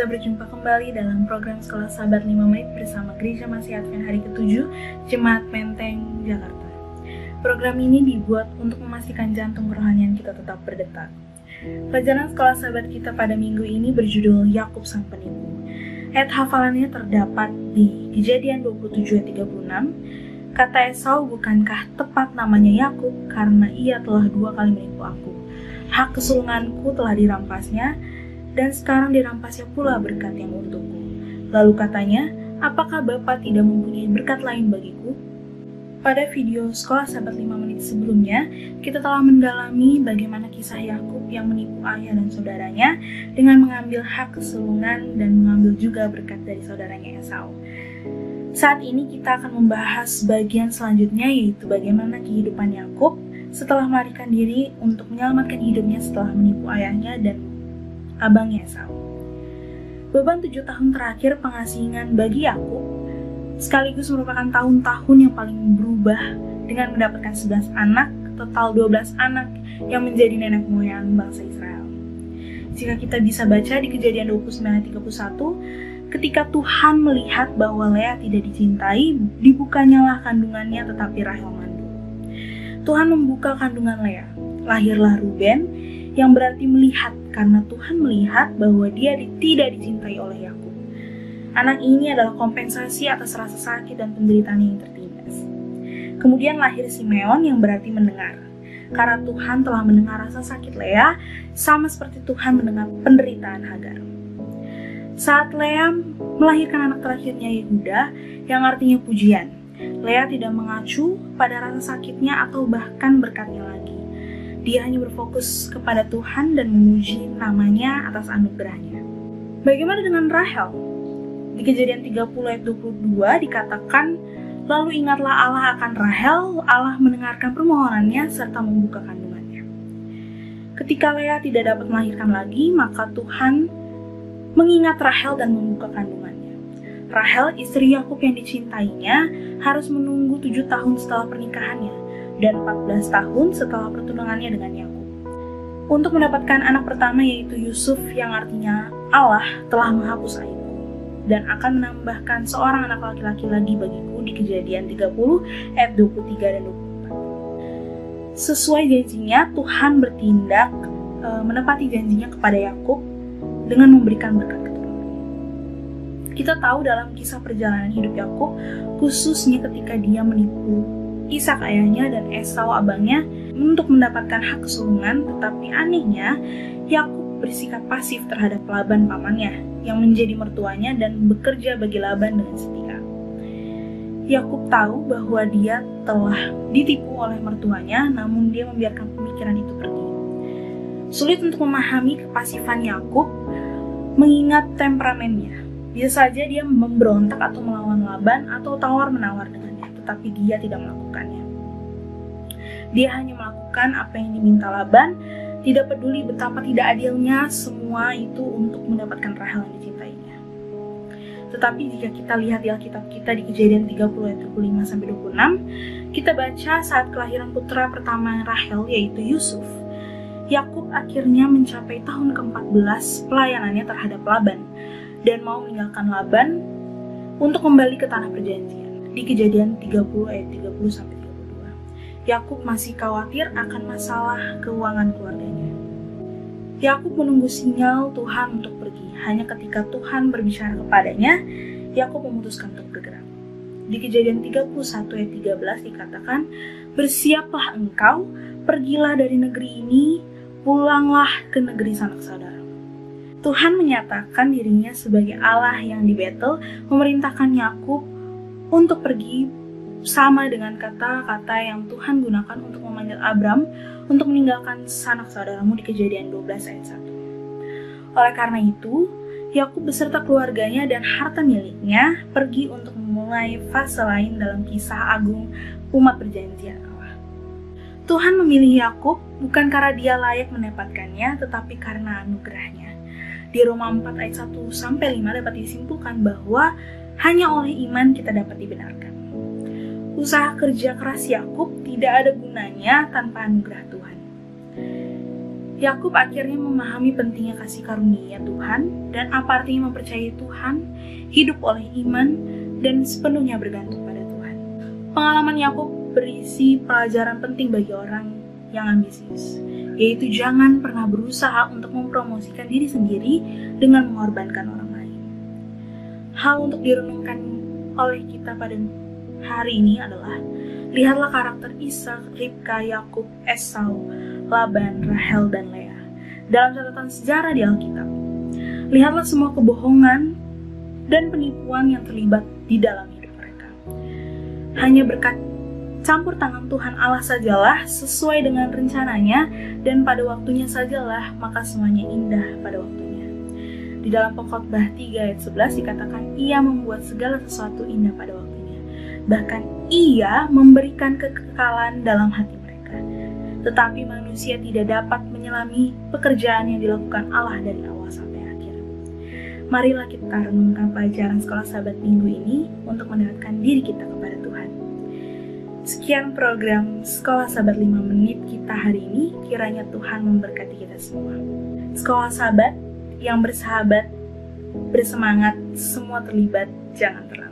kita berjumpa kembali dalam program Sekolah Sahabat 5 Menit bersama Gereja Masih Advent hari ke-7, Jemaat Menteng, Jakarta. Program ini dibuat untuk memastikan jantung kerohanian kita tetap berdetak. Pelajaran Sekolah Sahabat kita pada minggu ini berjudul Yakub Sang Penipu. Ayat hafalannya terdapat di Kejadian 27 ayat 36. Kata Esau, bukankah tepat namanya Yakub karena ia telah 2 kali menipu aku. Hak kesulunganku telah dirampasnya, dan sekarang dirampasnya pula berkat yang untukku. Lalu katanya, apakah Bapa tidak mempunyai berkat lain bagiku? Pada video Sekolah Sahabat 5 Menit sebelumnya, kita telah mendalami bagaimana kisah Yakub yang menipu ayah dan saudaranya dengan mengambil hak kesulungan dan mengambil juga berkat dari saudaranya Esau. Saat ini kita akan membahas bagian selanjutnya, yaitu bagaimana kehidupan Yakub setelah melarikan diri untuk menyelamatkan hidupnya setelah menipu ayahnya dan abangnya Esau. Beban 7 tahun terakhir pengasingan bagi Yakub sekaligus merupakan tahun-tahun yang paling berubah dengan mendapatkan 11 anak, total 12 anak yang menjadi nenek moyang bangsa Israel. Jika kita bisa baca di Kejadian 29 ayat 31, ketika Tuhan melihat bahwa Lea tidak dicintai, dibukanyalah kandungannya tetapi Rahel mandul. Tuhan membuka kandungan Lea, lahirlah Ruben, yang berarti melihat, karena Tuhan melihat bahwa dia tidak dicintai oleh Yakub. Anak ini adalah kompensasi atas rasa sakit dan penderitaan yang tertindas. Kemudian lahir Simeon yang berarti mendengar, karena Tuhan telah mendengar rasa sakit Lea, sama seperti Tuhan mendengar penderitaan Hagar. Saat Lea melahirkan anak terakhirnya Yehuda, yang artinya pujian, Lea tidak mengacu pada rasa sakitnya atau bahkan berkatnya lagi. Dia hanya berfokus kepada Tuhan dan memuji namanya atas anugerahnya. Bagaimana dengan Rahel? Di Kejadian 30 ayat 22 dikatakan, lalu ingatlah Allah akan Rahel, Allah mendengarkan permohonannya serta membuka kandungannya. Ketika Lea tidak dapat melahirkan lagi, maka Tuhan mengingat Rahel dan membuka kandungannya. Rahel, istri Yakub yang dicintainya, harus menunggu 7 tahun setelah pernikahannya dan 14 tahun setelah pertunangannya dengan Yakub untuk mendapatkan anak pertama, yaitu Yusuf, yang artinya Allah telah menghapus aibku dan akan menambahkan seorang anak laki-laki lagi bagiku di Kejadian 30 ayat 23 dan 24. Sesuai janjinya, Tuhan bertindak menepati janjinya kepada Yakub dengan memberikan berkat keturunan. Kita tahu dalam kisah perjalanan hidup Yakub, khususnya ketika dia menipu Ishak ayahnya dan Esau abangnya untuk mendapatkan hak kesulungan, tetapi anehnya Yakub bersikap pasif terhadap Laban pamannya yang menjadi mertuanya dan bekerja bagi Laban dengan setia. Yakub tahu bahwa dia telah ditipu oleh mertuanya, namun dia membiarkan pemikiran itu pergi. Sulit untuk memahami kepasifan Yakub mengingat temperamennya. Bisa saja dia memberontak atau melawan Laban atau tawar-menawar dengannya, tetapi dia tidak melakukannya. Dia hanya melakukan apa yang diminta Laban, tidak peduli betapa tidak adilnya semua itu untuk mendapatkan Rahel yang dicintainya. Tetapi jika kita lihat di Alkitab kita di Kejadian 30 ayat 25-26, kita baca saat kelahiran putra pertama Rahel, yaitu Yusuf, Yakub akhirnya mencapai tahun ke-14 pelayanannya terhadap Laban dan mau meninggalkan Laban untuk kembali ke tanah perjanjian. Di Kejadian 30 ayat 30-32, Yakub masih khawatir akan masalah keuangan keluarganya. Yakub menunggu sinyal Tuhan untuk pergi. Hanya ketika Tuhan berbicara kepadanya, Yakub memutuskan untuk bergerak. Di Kejadian 31 ayat 13 dikatakan, bersiaplah engkau, pergilah dari negeri ini, pulanglah ke negeri sanak saudara. Tuhan menyatakan dirinya sebagai Allah yang di Betel, memerintahkan Yakub untuk pergi, sama dengan kata-kata yang Tuhan gunakan untuk memanggil Abram untuk meninggalkan sanak saudaramu di Kejadian 12 ayat 1. Oleh karena itu, Yakub beserta keluarganya dan harta miliknya pergi untuk memulai fase lain dalam kisah agung umat perjanjian Allah. Tuhan memilih Yakub bukan karena dia layak mendapatkannya, tetapi karena anugerahnya. Di Roma 4 ayat 1-5 dapat disimpulkan bahwa hanya oleh iman kita dapat dibenarkan. Usaha kerja keras Yakub tidak ada gunanya tanpa anugerah Tuhan. Yakub akhirnya memahami pentingnya kasih karunia Tuhan dan apa artinya mempercayai Tuhan, hidup oleh iman, dan sepenuhnya bergantung pada Tuhan. Pengalaman Yakub berisi pelajaran penting bagi orang yang ambisius, yaitu jangan pernah berusaha untuk mempromosikan diri sendiri dengan mengorbankan orang lain. Hal untuk direnungkan oleh kita pada hari ini adalah, lihatlah karakter Ishak, Ribka, Yakub, Esau, Laban, Rahel, dan Lea dalam catatan sejarah di Alkitab. Lihatlah semua kebohongan dan penipuan yang terlibat di dalam hidup mereka. Hanya berkat campur tangan Tuhan Allah sajalah sesuai dengan rencananya, dan pada waktunya sajalah maka semuanya indah pada waktunya. Di dalam Pengkhotbah 3 ayat 11 dikatakan, Ia membuat segala sesuatu indah pada waktunya. Bahkan Ia memberikan kekekalan dalam hati mereka. Tetapi manusia tidak dapat menyelami pekerjaan yang dilakukan Allah dari awal sampai akhir. Marilah kita renungkan pelajaran Sekolah Sahabat minggu ini untuk mendekatkan diri kita kepada Tuhan. Sekian program Sekolah Sahabat 5 menit kita hari ini, kiranya Tuhan memberkati kita semua. Sekolah Sahabat yang bersahabat, bersemangat, semua terlibat, jangan terlambat.